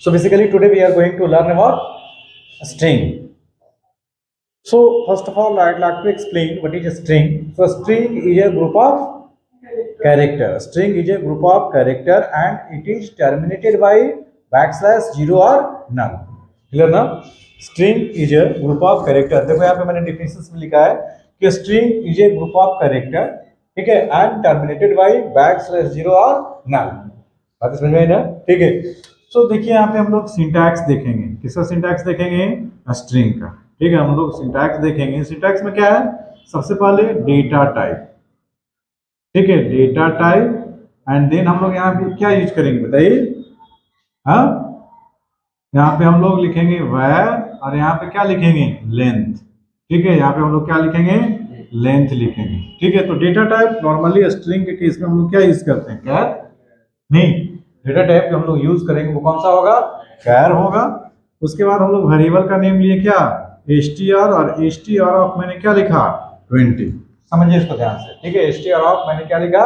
So basically today we are going to learn about string. So first of all I'd like to explain what is a string. So string is a group of character. String is a group of character and it is terminated by backslash zero or null. Clear ना? String is a group of character. देखो यहाँ पे मैंने definitions में लिखा है कि string is a group of character, ठीक है, and terminated by backslash zero और null. बात समझ में आई ना? ठीक है. सो देखिए यहाँ पे हम लोग सिंटैक्स देखेंगे. किसका सिंटैक्स देखेंगे? स्ट्रिंग का. ठीक है, हम लोग सिंटैक्स देखेंगे. सिंटैक्स में क्या है? सबसे पहले डेटा टाइप. ठीक है, डेटा टाइप एंड देन हम लोग यहाँ पे क्या यूज करेंगे बताइए? हाँ, यहाँ पे हम लोग लिखेंगे where और यहाँ पे क्या लिखेंगे? लेंथ. ठीक है, यहाँ पे हम लोग क्या लिखेंगे? लेंथ लिखेंगे. ठीक है, तो डेटा टाइप नॉर्मली स्ट्रिंग के केस में हम लोग क्या यूज करते हैं? क्या नहीं, डेटा टाइप जो हम लोग यूज करेंगे वो कौन सा होगा? कैर होगा. उसके बाद हम लोग वेरिएबल का नेम लिए क्या? str और str ऑफ मैंने क्या लिखा? 20. समझिए इसको ध्यान से. ठीक है, str ऑफ मैंने क्या लिखा?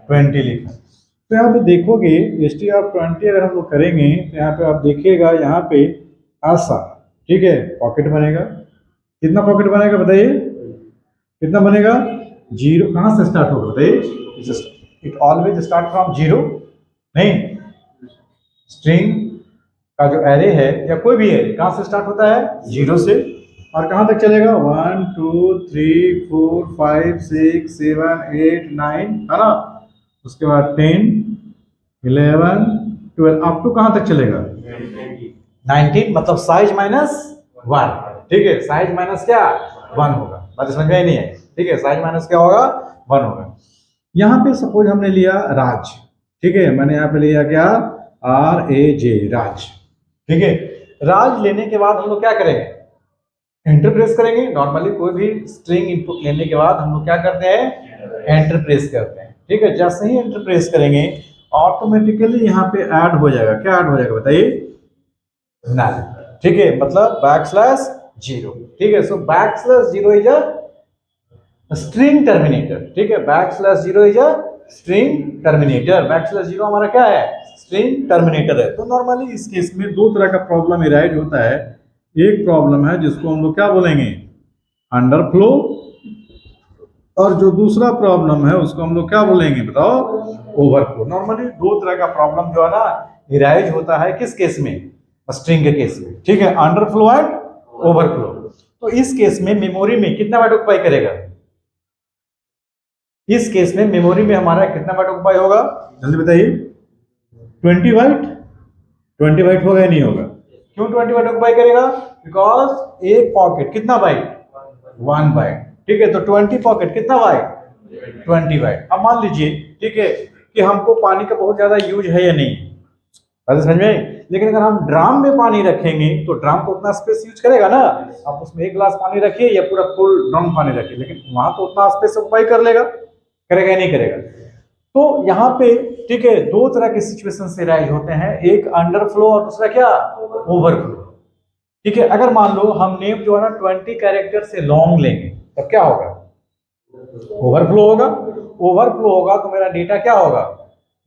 20 लिखा. तो यहाँ पे देखोगे str ऑफ 20 अगर हम लोग करेंगे तो यहाँ पे आप देखिएगा यहाँ पे ऐसा. ठीक है, पॉकेट बनेगा. कितना पॉकेट बनेगा बताइए? कितना बनेगा? जीरो. कहाँ से स्टार्ट होगा बताइए? It always start from zero. नहीं, स्ट्रिंग का जो एरे है या कोई भी एरे कहाँ से स्टार्ट होता है? जीरो से. और कहाँ तक चलेगा? 1 2 3 4 5 6 7 8 9, है ना? उसके बाद 10 11 12 अप टू कहाँ तक चलेगा? 19. मतलब साइज माइनस 1. ठीक है, साइज माइनस क्या? 1 होगा. बात समझ में नहीं है? ठीक है, साइज माइनस क्या होगा? 1 होगा. यहाँ पे सपोज हमने लिया राज. ठीक है, मैंने यहाँ पे लिया क्या? RAJ, राज. ठीक है, राज लेने के बाद हम लोग क्या करेंगे? एंटर प्रेस करेंगे. नॉर्मली कोई भी स्ट्रिंग इनपुट लेने के बाद हम लोग क्या करते हैं? एंटर प्रेस करते हैं. ठीक है, जैसे ही एंटर प्रेस करेंगे ऑटोमेटिकली यहाँ पे ऐड हो जाएगा. क्या ऐड हो जाएगा बताइए? नल. ठीक है, मतलब बैकस्लैश जीरो. ठीक है, so backslash zero is a string terminator. ठीक है, backslash zero is a string terminator. Backslash zero हमारा क्या है? स्ट्रिंग टर्मिनेटर है. तो नॉर्मली इस केस में दो तरह का प्रॉब्लम अराइज होता है. एक प्रॉब्लम है जिसको हम लोग क्या बोलेंगे? अंडरफ्लो. और जो दूसरा प्रॉब्लम है उसको हम लोग क्या बोलेंगे बताओ? ओवरफ्लो. नॉर्मली दो तरह का प्रॉब्लम जो है ना अराइज होता है. किस केस में? स्ट्रिंग के केस में. ठीक है, अंडरफ्लो एंड ओवरफ्लो. तो इस केस में मेमोरी में कितना बाइट ऑक्युपाई करेगा? इस केस में मेमोरी में हमारा कितना बाइट ऑक्युपाई होगा? जल्दी बताइए. 20 बाइट. 20 बाइट होगा या नहीं होगा? क्यों 20 बाइट ऑक्युपाई करेगा? बिकॉज एक पॉकेट कितना बाइट? 1 बाइट. ठीक है, तो 20 पॉकेट कितना बाइट? 20 बाइट. अब मान लीजिए, ठीक है, कि हमको पानी का बहुत ज्यादा यूज है या नहीं, बात समझ में? लेकिन अगर हम ड्राम में पानी रखेंगे तो ड्राम तो उतना स्पेस यूज करेगा ना. आप उसमें 1 गिलास पानी रखिए या पूरा फुल ड्रम पानी रखिए, लेकिन वहां तो उतना स्पेस ऑक्युपाई कर लेगा. करेगा या नहीं करेगा? तो यहाँ पे ठीक है दो तरह के सिचुएशन से राइज होते हैं. एक अंडरफ्लो और दूसरा क्या? ओवरफ्लो. ठीक है, अगर मान लो हम नेम जो है ना 20 कैरेक्टर से लॉन्ग लेंगे तब क्या होगा? ओवरफ्लो होगा. ओवरफ्लो होगा तो मेरा डेटा क्या होगा?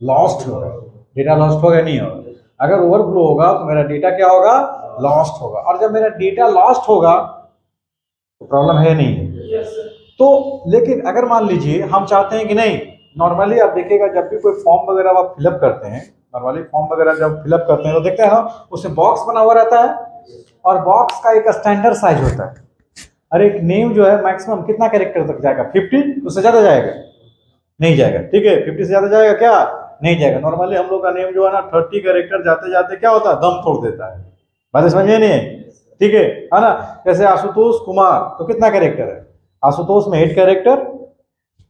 लॉस्ट होगा. डेटा लॉस्ट होगा नहीं होगा? अगर ओवरफ्लो होगा तो मेरा डेटा क्या होगा? लॉस्ट होगा. और जब मेरा डेटा लॉस्ट होगा तो प्रॉब्लम है नहीं है. तो लेकिन अगर मान लीजिए हम चाहते हैं कि नहीं, नॉर्मली आप देखिएगा जब भी कोई फॉर्म वगैरह आप फिलअप करते हैं, नॉर्मली फॉर्म वगैरह जब फिलअप करते हैं तो देखते हैं ना उसमें बॉक्स बना हुआ रहता है और बॉक्स का एक स्टैंडर्ड साइज होता है. और एक नेम जो है मैक्सिमम कितना कैरेक्टर तक जाएगा? 50. उससे ज्यादा जाएगा? नहीं जाएगा. ठीक है, 50 से ज्यादा जाएगा क्या? नहीं जाएगा. नॉर्मली हम लोग का नेम जो है ना 30 कैरेक्टर जाते जाते क्या होता है? दम तोड़ देता है. बात समझ में नहीं है? ठीक है ना? जैसे आशुतोष कुमार तो कितना कैरेक्टर है? आशुतोष में 8 कैरेक्टर,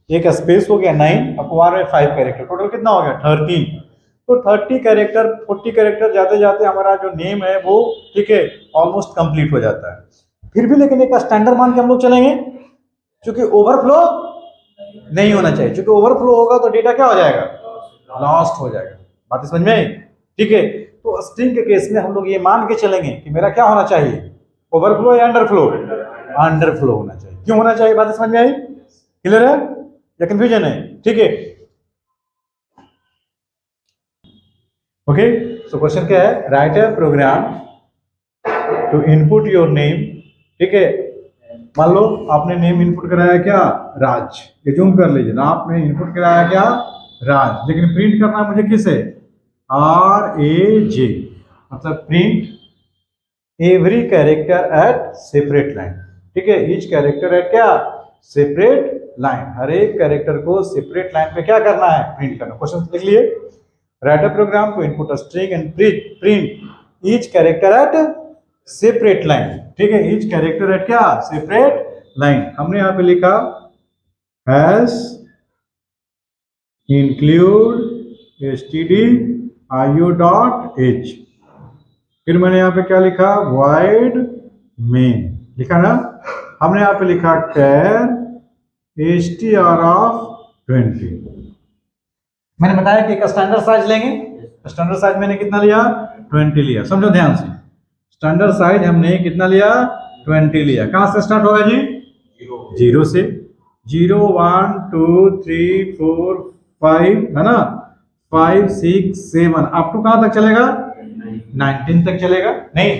एक स्पेस हो गया 9 और कुमार में 5 कैरेक्टर, टोटल कितना हो गया? 13. तो 30 कैरेक्टर 40 कैरेक्टर जाते जाते हमारा जो नेम है वो ठीक है ऑलमोस्ट कंप्लीट हो जाता है. फिर भी लेकिन एक स्टैंडर्ड मान के हम लोग चलेंगे क्योंकि ओवरफ्लो नहीं होना चाहिए. क्योंकि ओवरफ्लो होगा तो डेटा क्या हो जाएगा? लॉस्ट हो जाएगा. बात समझ में आई? ठीक है, तो स्ट्रिंग के केस में हम लोग ये मान के चलेंगे कि मेरा क्या होना चाहिए? ओवरफ्लो या अंडरफ्लो? अंडरफ्लो होना चाहिए. क्यों होना चाहिए? बात समझ में आई? क्लियर है या कंफ्यूजन है? ठीक है, ओके, सो क्वेश्चन क्या है, write a program to input your name. ठीक है, मान लो आपने नेम इनपुट कराया क्या, राज, ये जूम कर लीजिए ना, आपने इनपुट कराया क्या, राज, लेकिन प्रिंट करना मुझे किसे, RAJ, मतलब print every character at separate line. ठीक है, ईच कैरेक्टर एट क्या, सेपरेट लाइन, हर एक कैरेक्टर को सेपरेट लाइन पे क्या करना है, प्रिंट करना। क्वेश्चन लिख लिए, write a program to input a string and print each character at separate line. ठीक है, ईच कैरेक्टर एट क्या, सेपरेट लाइन। हमने यहां पे लिखा हैश इंक्लूड stdio.h, फिर मैंने यहाँ पे क्या लिखा, void main लिखा ना, हमने यहाँ पे लिखा char str of 20। मैंने बताया कि एक स्टैंडर्ड साइज लेंगे, स्टैंडर्ड साइज मैंने कितना लिया, 20 लिया। समझो ध्यान से, स्टैंडर्ड साइज हमने कितना लिया, 20 लिया। कहां से स्टार्ट होगा जी, 0 से, 0 1 2 3 4 5 है ना, 5 6 7 अप टू कहां तक चलेगा, 19 तक चलेगा। नहीं,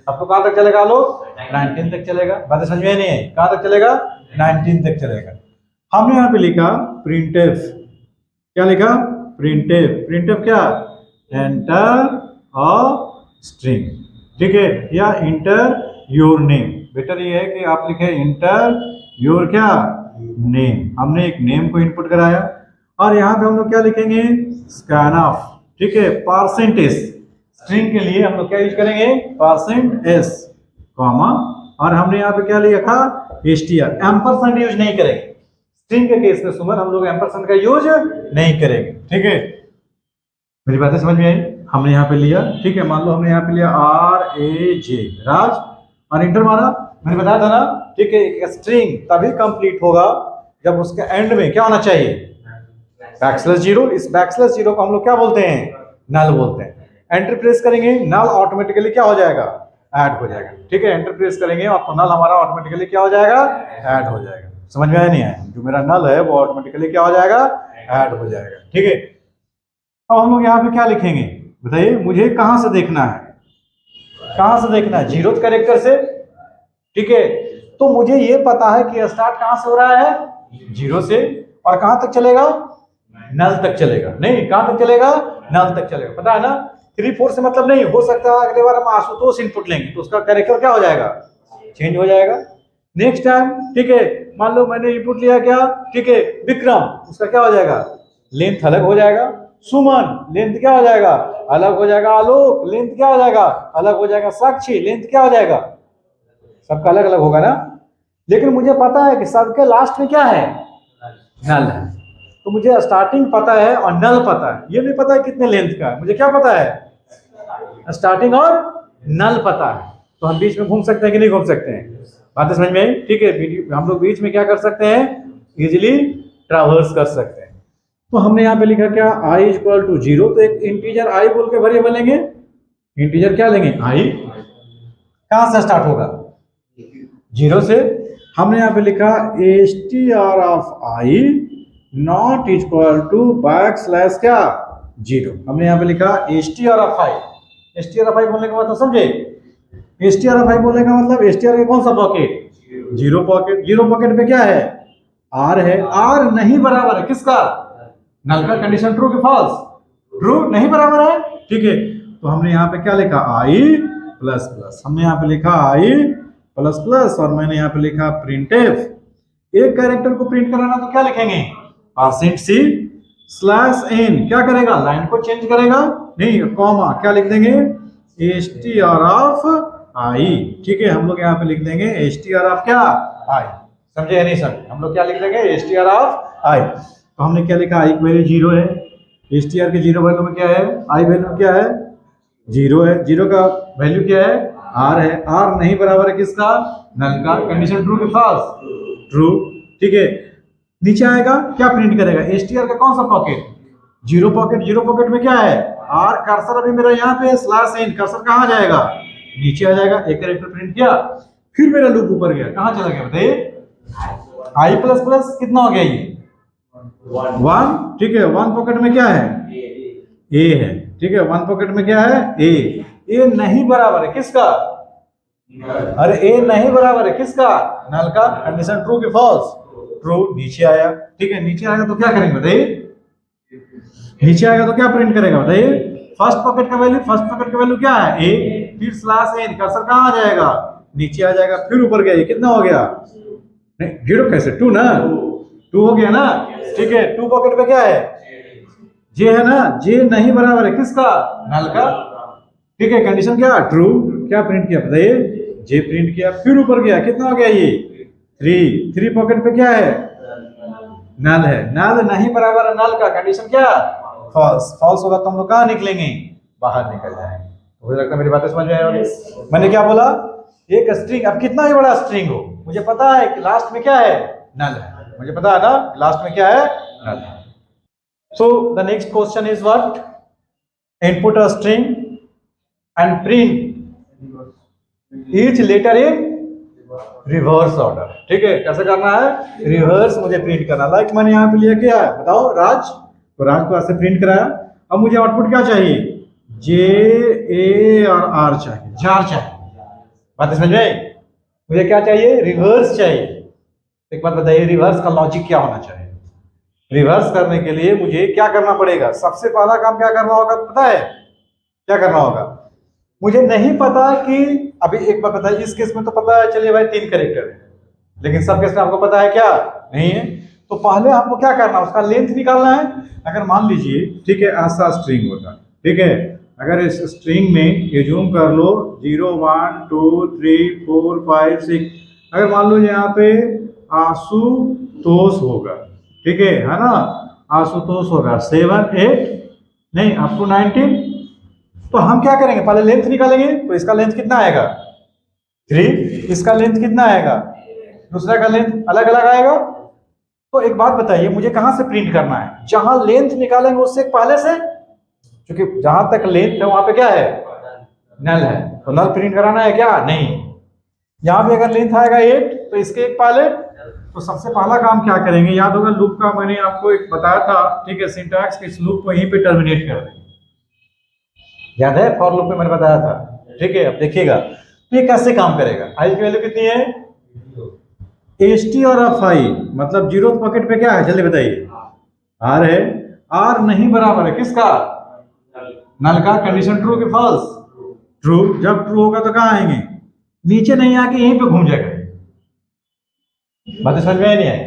अप टू कहां तक चलेगा लोग, 19 तक चलेगा। बात समझ में नहीं है, कहां तक चलेगा, 19 तक चलेगा। हमने यहाँ पे लिखा प्रिंटफ, क्या लिखा, प्रिंटफ, प्रिंटफ क्या, एंटर अ स्ट्रिंग। ठीक है, या इंटर योर नेम, बेटर ये है कि आप लिखे इंटर योर क्या, नेम। हमने एक नेम को इनपुट कराया, और यहाँ पे हम लोग क्या लिखेंगे, स्कैनफ। ठीक है, परसेंटेज, स्ट्रिंग के लिए हम लोग क्या यूज करेंगे, %s, कॉमा, और हमने यहाँ पे क्या लिखा, str, एम्परसेंड यूज नहीं करेंगे स्ट्रिंग के केस में। सुमन, हम लोग एम्परसेंड का यूज नहीं करेंगे। ठीक है, मेरी बातें समझ में आई, हमने यहाँ पे लिया। ठीक है, मान लो हमने यहाँ पे लिया RAJ, राज, और इंटर मारा। मैंने बताया था ना, ठीक है, एक स्ट्रिंग तभी कंप्लीट होगा जब उसके एंड में क्या होना चाहिए, \0। इस \0 को हम लोग क्या बोलते हैं, नल बोलते हैं। एंटर प्रेस करेंगे, नल ऑटोमेटिकली क्या हो जाएगा, ऐड हो जाएगा। ठीक है, एंटर प्रेस करेंगे और तो नल हमारा ऑटोमेटिकली क्या हो जाएगा, ऐड हो जाएगा। समझ में आया नहीं आया, जो मेरा नल है वो ऑटोमेटिकली क्या हो जाएगा, ऐड हो जाएगा। ठीक है, अब हम लोग यहाँ पे क्या लिखेंगे, बताइए मुझे कहां से देखना है, कहां से देखना है, 0th कैरेक्टर से। ठीक है, तो मुझे ये पता है कि स्टार्ट कहां से हो रहा है, 0 से, और कहां तक चलेगा, नल तक चलेगा। नहीं, कहां तक चलेगा, नल तक चलेगा, पता है ना। 3 4 से मतलब नहीं हो सकता, अगले बार हम आशुतोष इनपुट लेंगे तो उसका कैरेक्टर क्या हो जाएगा, चेंज हो जाएगा नेक्स्ट टाइम। ठीक है, मान लो मैंने इनपुट लिया क्या, ठीक है, विक्रम, उसका क्या हो जाएगा, लेंथ अलग हो जाएगा। सुमन, लेंथ क्या हो जाएगा, अलग हो जाएगा। आलोक, लेंथ क्या हो जाएगा, अलग हो जाएगा। साक्षी, लेंथ क्या हो जाएगा, सबका अलग अलग होगा ना। लेकिन मुझे पता है कि सबके लास्ट में क्या है, नल है। तो मुझे स्टार्टिंग पता है और नल पता है, ये नहीं पता है कितने लेंथ का है, मुझे क्या पता है, स्टार्टिंग और नल पता है। तो हम बीच में घूम सकते हैं कि नहीं घूम सकते हैं, बात समझ में आई। ठीक है, हम लोग बीच में क्या कर सकते हैं, इजिली ट्रैवर्स कर सकते हैं। तो हमने यहाँ पे लिखा क्या, i = 0, तो एक इंटीजर i बोल के वेरिएबल लेंगे। इंटीजर क्या लेंगे, i, कहां से स्टार्ट होगा, 0 से। हमने यहाँ पे लिखा str of i not equal to \, क्या, 0। हमने यहाँ पे लिखा str of i, str of i बोलने का मतलब समझे, str of i बोलने का मतलब str का कौन सा पॉकेट, 0 पॉकेट। 0 पॉकेट पे क्या है, r है, r नहीं बराबर है किसका, नल का। कंडीशन ट्रू कि फॉल्स, ट्रू, नहीं बराबर है। ठीक है, तो हमने यहाँ पे क्या लिखा, i++, हमने यहाँ पे लिखा i++, और मैंने यहाँ पे लिखा प्रिंटफ। एक कैरेक्टर को प्रिंट कराना तो क्या लिखेंगे, %c/n, क्या करेगा, लाइन को चेंज करेगा, नहीं, कॉमा, क्या लिख देंगे, str of i। ठीक है, हम लोग यहाँ पे लिख देंगे str of क्या, i। समझे या नहीं समझे, हम लोग क्या लिख देंगे, str of i। तो हमने क्या लिखा, i की वैल्यू 0 है, str के 0 वैल्यू में क्या है, i वैल्यू क्या है, 0 है। 0 का वैल्यू क्या है, r है, r नहीं बराबर है किसका, नल का। कंडीशन ट्रू कि फॉल्स, ट्रू। ठीक है, नीचे आएगा, क्या प्रिंट करेगा, str का कौन सा पॉकेट, 0 पॉकेट। 0 पॉकेट में क्या है, r, कर्सर अभी मेरा यहाँ पे है, /n, कर्सर कहाँ जाएगा, नीचे आ जाएगा। एक कैरेक्टर प्रिंट किया, फिर मेरा लूप ऊपर गया, कहाँ चला गया बताइए, i++ कितना हो गया, ये 1। ठीक है, 1 पॉकेट में क्या है, a है। ठीक है, वन पॉकेट में क्या है ए नहीं बराबर है किसका, अरे ए नहीं बराबर है किसका, नल का। कंडीशन ट्रू की फॉल्स, ट्रू। नीचे आया, ठीक है, नीचे आएगा तो क्या करेंगे बताइए, नीचे आएगा तो क्या प्रिंट करेगा बताइए, फर्स्ट पॉकेट का वैल्यू, फर्स्ट पॉकेट का वैल्यू क्या है ए, फिर स्लैश एन, कर्सर कहां आ जाएगा, नीचे आ जाएगा, फिर ऊपर गया, ये कितना हो गया, नहीं जीरो कैसे, टू ना, टू हो गया ना, ठीक है। टू पॉकेट पे क्या है, जे है ना, जे नहीं बराबर है किसका, नल का, ठीक है। कंडीशन क्या, ट्रू। क्या प्रिंट किया बताइए, जे प्रिंट किया, फिर ऊपर गया, कितना हो गया ये, थ्री। थ्री पॉकेट पे क्या है, नल है, नल नहीं बराबर है नल का। कंडीशन क्या, फॉल्स। फॉल्स होगा तो हम लोग कहाँ निकलेंगे, बाहर निकल जाएंगे। तो मुझे लगता है मेरी बातें समझ में आई होगी। मैंने क्या बोला, एक स्ट्रिंग, अब कितना ही बड़ा स्ट्रिंग हो, मुझे पता है कि लास्ट में क्या है, नल है, मुझे पता है ना लास्ट में क्या है, नल है। So the next question is what? Input a string and print each letter in reverse order. ठीक है, कैसे करना है, रिवर्स मुझे प्रिंट करना। लाइक मैंने यहाँ पे लिया क्या है बताओ, राज, तो राज को ऐसे प्रिंट कराया। अब मुझे आउटपुट क्या चाहिए, जे ए और आर चाहिए, जार चाहिए। बात समझ में, मुझे क्या चाहिए, रिवर्स चाहिए। एक बात बताइए, रिवर्स का लॉजिक क्या होना चाहिए। रिवर्स करने के लिए मुझे क्या करना पड़ेगा, सबसे पहला काम क्या करना होगा पता है, क्या करना होगा, मुझे नहीं पता कि अभी एक बात बताइए, इस केस में तो पता है, चलिए भाई 3 कैरेक्टर है, लेकिन सब केस में आपको पता है क्या नहीं है, तो पहले आपको क्या करना है, उसका लेंथ निकालना है। अगर मान लीजिए, ठीक है, ऐसा स्ट्रिंग होता, ठीक है, अगर इस स्ट्रिंग में ये जूम कर लो 0 1 2 3 4 5 6, अगर मान लो यहाँ पे आशुतोष होगा, ठीक है ना, आशुतोष होगा 7 8 नहीं अप टू 19, तो हम क्या करेंगे, पहले लेंथ निकालेंगे। तो इसका लेंथ कितना आएगा 3, इसका लेंथ कितना आएगा, दूसरा का लेंथ अलग अलग आएगा। तो एक बात बताइए, मुझे कहां से प्रिंट करना है, जहां लेंथ निकालेंगे उससे पहले से, क्योंकि जहां तक लेंथ है वहां पे क्या है, नल है, तो नल प्रिंट कराना है क्या, नहीं। यहाँ पे अगर लेंथ आएगा 8 तो इसके एक पहले, तो सबसे पहला काम क्या करेंगे, याद होगा लूप का मैंने आपको एक बताया था, ठीक है, सिंटैक्स के, इस लूप को यहीं पे टर्मिनेट कर देंगे, याद है, फॉर लूप में मैंने बताया था, ठीक है। अब देखिएगा तो ये कैसे काम करेगा, आई की वैल्यू कितनी है, एस टी और एफ आई, मतलब जीरो पॉकेट पे क्या है जल्दी बताइए, आर है, आर नहीं बराबर है किसका, नल का। कंडीशन ट्रू की फॉल्स, ट्रू। जब ट्रू होगा तो कहाँ आएंगे, नीचे नहीं आके यहीं पे घूम जाएगा। बात समझ में नहीं आई,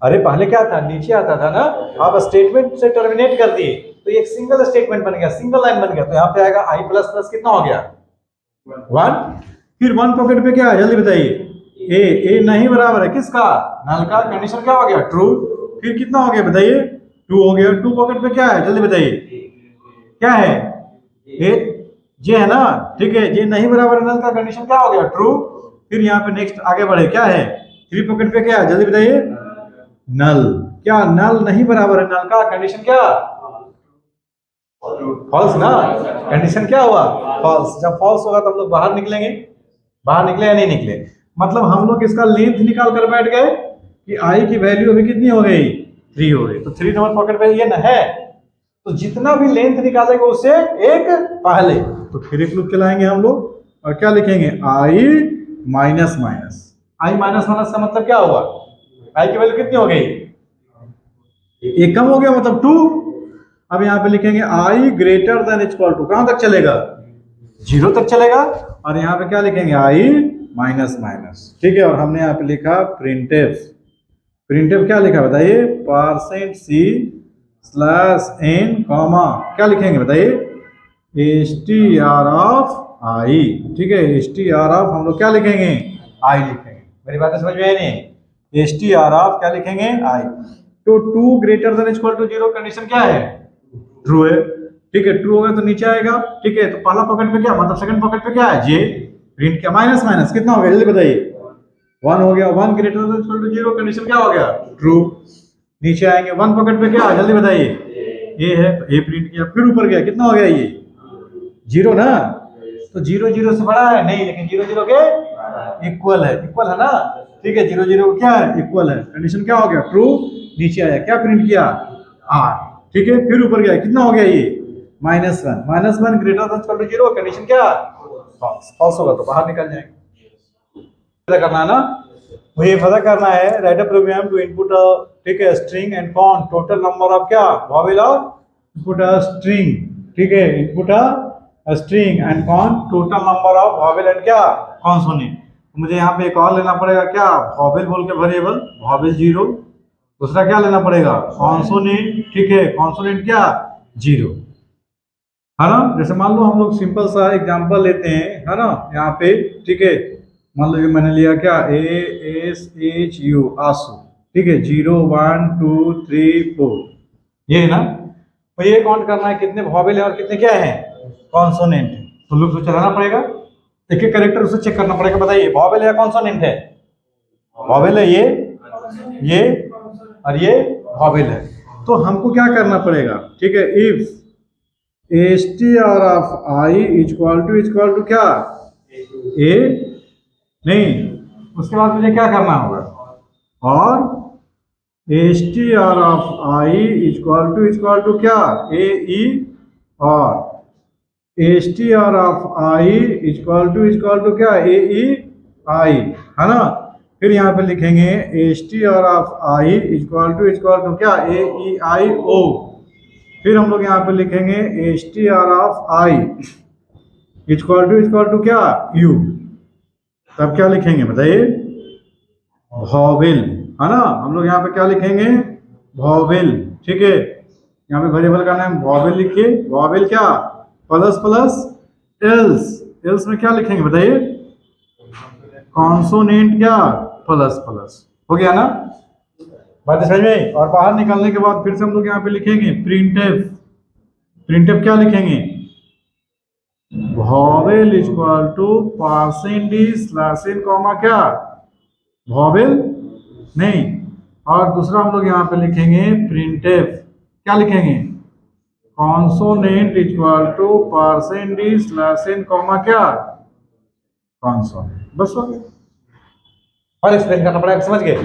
अरे पहले क्या था, नीचे आता था ना, आप स्टेटमेंट से टर्मिनेट कर दिए तो एक सिंगल स्टेटमेंट बन गया, सिंगल लाइन बन गया, तो यहाँ पे आएगा आई प्लस प्लस कितना हो गया 1, फिर 1 पॉकेट पे क्या है जल्दी बताइए, ए नहीं बराबर है किसका, नल का। कंडीशन क्या हो गया, ट्रू। फिर कितना हो गया बताइए, 2 हो गया। 2 पॉकेट पे क्या है जल्दी बताइए, क्या है, ए जे है ना, ठीक है, जे नहीं बराबर है नल का। कंडीशन क्या हो गया, ट्रू। फिर यहाँ पे नेक्स्ट आगे बढ़े, क्या है, 3 पॉकेट पे क्या है जल्दी बताइए, नल। क्या नल नहीं बराबर है नल का, कंडीशन क्या, फॉल्स ना। कंडीशन क्या हुआ, फॉल्स। जब फॉल्स होगा तो हम लोग बाहर निकलेंगे, बाहर निकले या नहीं निकले, मतलब हम लोग इसका लेंथ निकाल कर बैठ गए कि आई की वैल्यू अभी कितनी हो गई, 3 हो गई, तो 3 नंबर पॉकेट पे ये ना है, तो जितना भी लेंथ निकालेंगे उससे एक पहले, तो फिर एक लूप चलाएंगे हम लोग, और क्या लिखेंगे, आई माइनस माइनस। आई माइनस माइनस का मतलब क्या हुआ, आई की वैल्यू कितनी हो गई, एक कम हो गया, मतलब 2। अब यहाँ पे लिखेंगे आई ग्रेटर देन इक्वल टू, कहां तक चलेगा, 0 तक चलेगा। और यहाँ पे क्या लिखेंगे, आई माइनस माइनस, ठीक है। और हमने यहाँ पे लिखा प्रिंटफ, प्रिंटफ क्या लिखा बताइए, percent C slash N comma, क्या लिखेंगे बताइए, S T R of I, ठीक है, एस टी आर ऑफ हम लोग क्या लिखेंगे, आई लिखेंगे। मेरी बातें समझ में आई नहीं, एस टी आर ऑफ क्या लिखेंगे, आई। तो 2 greater than equal to 0, condition क्या है, ट्रू है, ठीक है। ट्रू होगा तो नीचे आएगा, ठीक है। तो पहला पॉकेट पे क्या, मतलब सेकंड पॉकेट पे क्या है, जे। प्रिंट किया, माइनस माइनस कितना हो गया जल्दी बताइए, 1 हो गया। 1 greater than equal to 0, condition क्या हो गया, ट्रू। नीचे आएंगे, 1 पॉकेट पे क्या है जल्दी बताइए, ए है, तो ए प्रिंट किया, फिर ऊपर गया, कितना हो गया ये 0 ना, तो 0 0 से बड़ा है नहीं, लेकिन 0 0 के इक्वल है, इक्वल है ना, ठीक है। 0 0 क्या है, इक्वल है। कंडीशन क्या हो गया, ट्रू। नीचे आया, क्या प्रिंट किया, आर, ठीक है। फिर ऊपर गया, कितना हो गया ये -1 greater than equal to 0, condition क्या फॉल्स, फॉल्स होगा तो बाहर निकल जाएंगे। पता करना है ना, मुझे पता करना है write a program to input ठीक है string and count total number of क्या vowel of input a string, ठीक है input a string and count total number of vowel and क्या कॉन्सोनेंट। मुझे यहाँ पे एक और लेना पड़ेगा क्या वॉवेल बोल के वेरिएबल वॉवेल 0, दूसरा क्या लेना पड़ेगा कॉन्सोनेंट, ठीक है कॉन्सोनेंट क्या 0, है ना। जैसे मान लो हम लोग सिंपल सा एग्जांपल लेते हैं, है ना, यहाँ पे ठीक है मान लो कि मैंने लिया क्या ASHU आंसू, ठीक है 0 1 2 3 4, ये है ना। तो ये काउंट करना है कितने वॉवेल है और कितने क्या है कॉन्सोनेंट है, तो लूप से चलाना पड़ेगा, एक एक कैरेक्टर उसे चेक करना पड़ेगा। बताइए वॉवेल है या कॉन्सोनेंट है, वॉवेल है ये और ये वॉवेल है, तो हमको क्या करना पड़ेगा, ठीक है if str of i equal to क्या ए, नहीं उसके बाद मुझे क्या करना होगा और str of i equal to क्या ए ई, और str of i equal to क्या ए ई आई, है ना। फिर यहाँ पे लिखेंगे str of i equal to क्या ए ई आई ओ, फिर हम लोग यहाँ पे लिखेंगे str of i equal to क्या u, तब क्या लिखेंगे बताइए वॉवेल, है ना। हम लोग यहाँ पे क्या लिखेंगे वॉवेल, ठीक है यहाँ पे वेरिएबल का नाम वॉवेल लिखिए, वॉवेल क्या प्लस प्लस एल्स, एल्स में क्या लिखेंगे बताइए कॉन्सोनेंट क्या प्लस प्लस, हो गया ना बात समझ में। और बाहर निकलने के बाद फिर से हम लोग यहाँ पे लिखेंगे प्रिंटफ, प्रिंटफ क्या लिखेंगे vowel equal to %d comma क्या वॉवेल नहीं, और दूसरा हम लोग यहाँ पे लिखेंगे प्रिंटफ, क्या लिखेंगे consonant equal to %d comma क्या कॉन्सोनेंट, बस हो गया। और एक्सप्लेन करना पड़ेगा, समझ गए।